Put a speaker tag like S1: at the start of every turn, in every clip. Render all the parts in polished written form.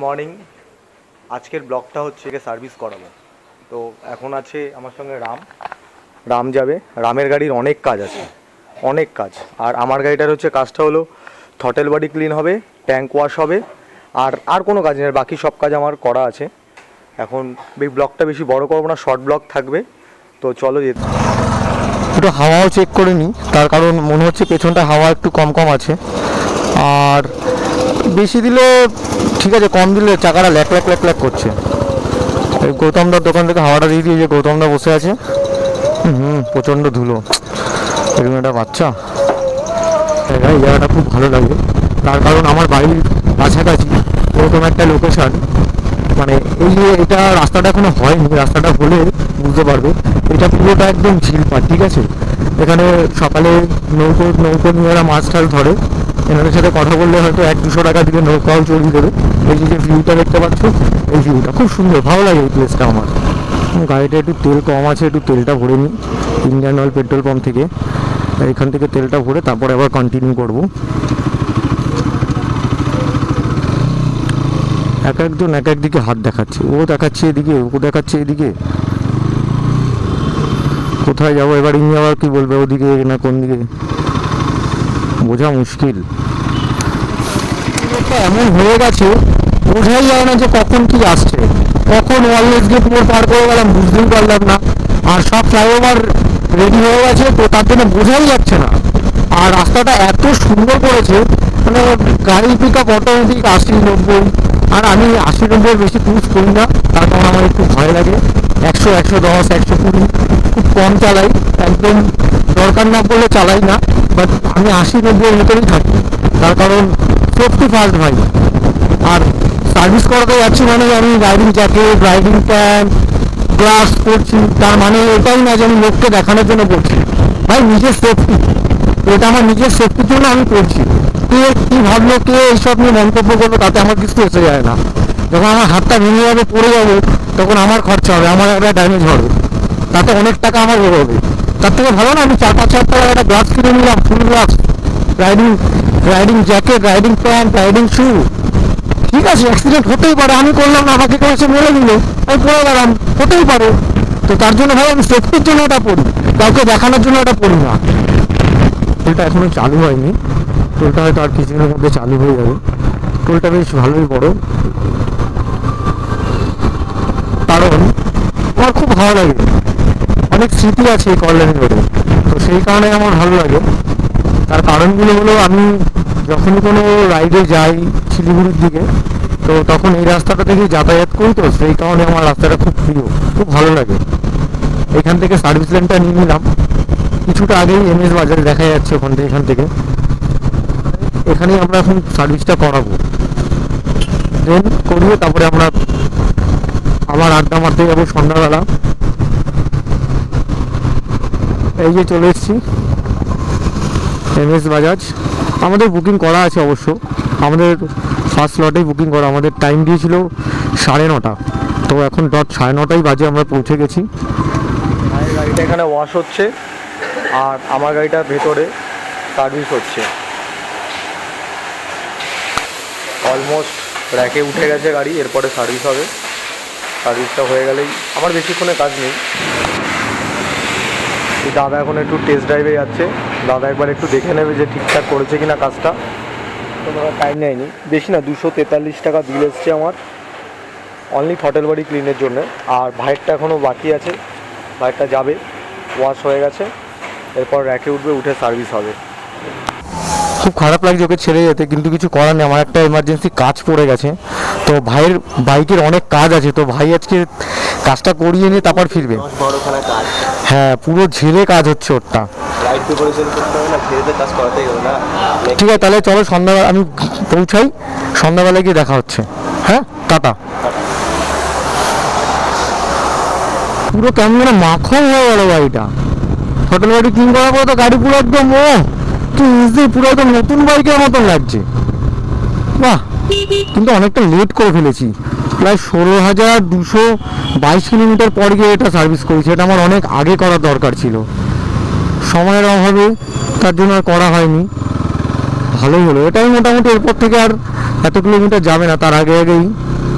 S1: Morning. আজকের ব্লগটা হচ্ছে সার্ভিস করাবো। তো এখন আছে আমার সঙ্গে রাম যাবে। রামের গাড়ির অনেক কাজ আছে, অনেক কাজ। আর আমার গাড়িটার হচ্ছে কাজটা হলো থ্রটেল বডি ক্লিন হবে, ট্যাঙ্ক ওয়াশ হবে, আর কোনো কাজ নেই। বাকি সব কাজ আমার করা আছে। এখন এই ব্লগটা বেশি বড় করবো না, শর্ট ব্লগ থাকবে। তো চলো
S2: একটু হাওয়াও চেক করে নিই, তার কারণ মনে হচ্ছে পেছনটা হাওয়া একটু কম কম আছে। আর বেশি দিলে ঠিক আছে, কম দিলে চাকাটা ল্যাক ল্যাক ল্যাক ল্যাক করছে। এই গৌতমদার দোকান থেকে হাওয়াটা দিয়ে দিয়ে যে গৌতমদা বসে আছে, প্রচণ্ড ধুলো। এরকম একটা বাচ্চা, এই জায়গাটা খুব ভালো লাগে। তার কারণ আমার বাড়ির কাছাকাছি এরকম একটা লোকেশান, মানে এই যে এটা রাস্তাটা এখনো হয়নি, রাস্তাটা হলে বুঝতে পারবে। এটা পুরোটা একদম ঝিলপাট, ঠিক আছে। এখানে সকালে নৌকো নিয়ে এরা মাছ টাছ ধরে। এনাদের সাথে কথা বললে হয়তো 100-200 টাকা দিয়ে নৌকাও চড়িয়ে দেবে। এই যে ভিউটা দেখতে পাচ্ছ, এই ভিউটা খুব সুন্দর, ভালো লাগে এই প্লেসটা আমার। গাড়িটা একটু তেল কম আছে, একটু তেলটা ভরে নিই ইন্ডিয়ান অয়েল পেট্রোল পাম্প থেকে। এখান থেকে তেলটা ভরে তারপরে আবার কন্টিনিউ করবো। একজন এক একদিকে হাত দেখাচ্ছে, ও দেখাচ্ছে এদিকে, ও দেখাচ্ছে এদিকে। কোথায় যাবো এবার? ইনি আবার কি বলবে, ওদিকে না কোন দিকে বোঝা মুশকিল। এমন হয়ে গেছে বোঝাই যায় না যে কখন কি আসছে। কখন ওয়ারলেস গেট মোড় পার করে গেলাম বুঝতেই পারলাম না। আর সব ফ্লাইওভার রেডি হয়ে গেছে, তো তার জন্য বোঝাই যাচ্ছে না। আর রাস্তাটা এত সুন্দর করেছে, মানে গাড়ির পিক আপ অটোমেটিক 80-90। আর আমি 80-90 বেশি ক্রুজ করি না, তার কারণ আমার একটু ভয় লাগে। 100, 110, 120 খুব কম চালাই, একদম দরকার না পড়লে চালাই না। বাট আমি 80-90-এর ভিতরেই থাকি, তার কারণ সেফটি ফার্স্ট ভাই। আর সার্ভিস করাতে যাচ্ছি মানে আমি riding jacket, riding pant, gloves পরছি, তার মানে এটাই না যে আমি লোককে দেখানোর জন্য পড়ছি। ভাই নিজের সেফটি, এটা আমার নিজের সেফটির জন্য আমি করছি। কে কী ভাবলো, কে এইসব নিয়ে মন্তব্য করলো, তাতে আমার কিছু এসে যায় না। যখন আমার হাতটা ভেঙে যাবে, পড়ে যাবে, তখন আমার খরচা হবে, আমার একটা ড্যামেজ হবে, তাতে অনেক টাকা আমার বেরোবে। তার থেকে ভালো না আমি 4-5 হাজার টাকার একটা গ্লাভস কিনে নিলাম, full gloves, riding jacket, riding pant, riding shoe. ঠিক আছে, অ্যাক্সিডেন্ট হতেই পারে, আমি করলাম না, আমাকে কেউ এসে মেরে দিল, আমি পড়ে গেলাম, হতেই পারে। তো তার জন্য ভাই আমি সেফটির জন্য এটা পড়ি, কাউকে দেখানোর জন্য এটা পড়ি না। টোলটা এখনো চালু হয়নি, টোলটা হয়তো আর কিছুদিনের মধ্যে চালু হয়ে যাবে। টোলটা বেশ ভালোই বড়, কারণ আমার খুব ভালো লাগে, অনেক স্মৃতি আছে এই কল্যাণী রোডে, তো সেই কারণে আমার ভালো লাগে। তার কারণগুলো হলো, আমি যখনই কোনো রাইডে যাই শিলিগুড়ির দিকে, তো তখন এই রাস্তাটা থেকেই যাতায়াত করি, তো সেই কারণে আমার রাস্তাটা খুব প্রিয়, খুব ভালো লাগে। এখান থেকে সার্ভিস লেনটা নিয়ে নিলাম, কিছুটা আগেই MS বাজারে দেখা যাচ্ছে, এখান থেকে এখানেই আমরা এখন সার্ভিসটা করাবো। দেন করিয়ে তারপরে আমরা আবার আড্ডা মারতে যাবো সন্ধ্যাবেলা। এই যে চলে এসেছি MS বাজাজ। আমাদের বুকিং করা আছে অবশ্য, আমাদের ফার্স্ট স্লটেই বুকিং করা। আমাদের টাইম দিয়েছিল 9:30, তো এখন 9:30 বাজে আমরা পৌঁছে গেছি।
S1: গাড়িটা এখানে ওয়াশ হচ্ছে, আর আমার গাড়িটার ভেতরে সার্ভিস হচ্ছে। অলমোস্ট র্যাকে উঠে গেছে গাড়ি, এরপরে সার্ভিস হবে। সার্ভিসটা হয়ে গেলেই আমার বেশিক্ষণে কাজ নেই। দাদা এখন একটু টেস্ট ড্রাইভে যাচ্ছে, দাদা একবার একটু দেখে নেবে যে ঠিকঠাক করেছে কিনা কাজটা। তো দাদা টাইম নেয়নি বেশি না, 243 টাকা বিল এসছে আমার, অনলি থ্রটেল বডি ক্লিনের জন্য। আর ভাইয়েরটা এখনও বাকি আছে, ভাইয়েরটা যাবে, ওয়াশ হয়ে গেছে, এরপর র্যাকে উঠবে, উঠে সার্ভিস হবে।
S2: খুব খারাপ লাগছে ওকে ছেড়ে যেতে, কিন্তু কিছু করার নেই, আমার একটা এমার্জেন্সি কাজ পড়ে গেছে। তো ভাইয়ের বাইকের অনেক কাজ আছে, তো ভাই আজকে কাজটা করিয়ে নিয়ে তারপর ফিরবে। হ্যাঁ, পুরো ঝেড়ে কাজ হচ্ছে ওরটা। ঠিক আছে, তাহলে চলো সন্ধ্যাবেলা আমি পৌঁছাই, সন্ধ্যাবেলায় গিয়ে দেখা হচ্ছে। হ্যাঁ, টাটা। পুরো কেমন যেন মাখন হয়ে গেল গাড়িটা। হোটেল বাড়ি ক্লিন করার পরে তো গাড়ি পুরো একদম পুরো একদম নতুন বাইকের মতন লাগছে। বাহ, কিন্তু অনেকটা লেট করে ফেলেছি, প্রায় 16,222 কিলোমিটার পর গিয়ে এটা সার্ভিস করেছি। এটা আমার অনেক আগে করার দরকার ছিল, সময়ের অভাবে তার জন্য আর করা হয়নি। ভালোই হলো, এটাই মোটামুটি এরপর থেকে আর এত কিলোমিটার যাবে না, তার আগেই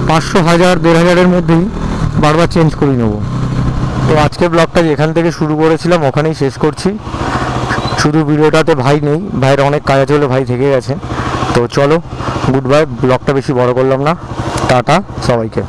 S2: 500, 1000, 1500-এর মধ্যেই বারবার চেঞ্জ করে নেবো। তো আজকে ব্লগটা যেখান থেকে শুরু করেছিলাম ওখানেই শেষ করছি। শুধু ভিডিওটাতে ভাই নেই, ভাইয়ের অনেক কাজ আছে বলে ভাই থেকে গেছে। তো চলো, গুড বাই, ব্লগটা বেশি বড় করলাম না, টাটা সবাইকে।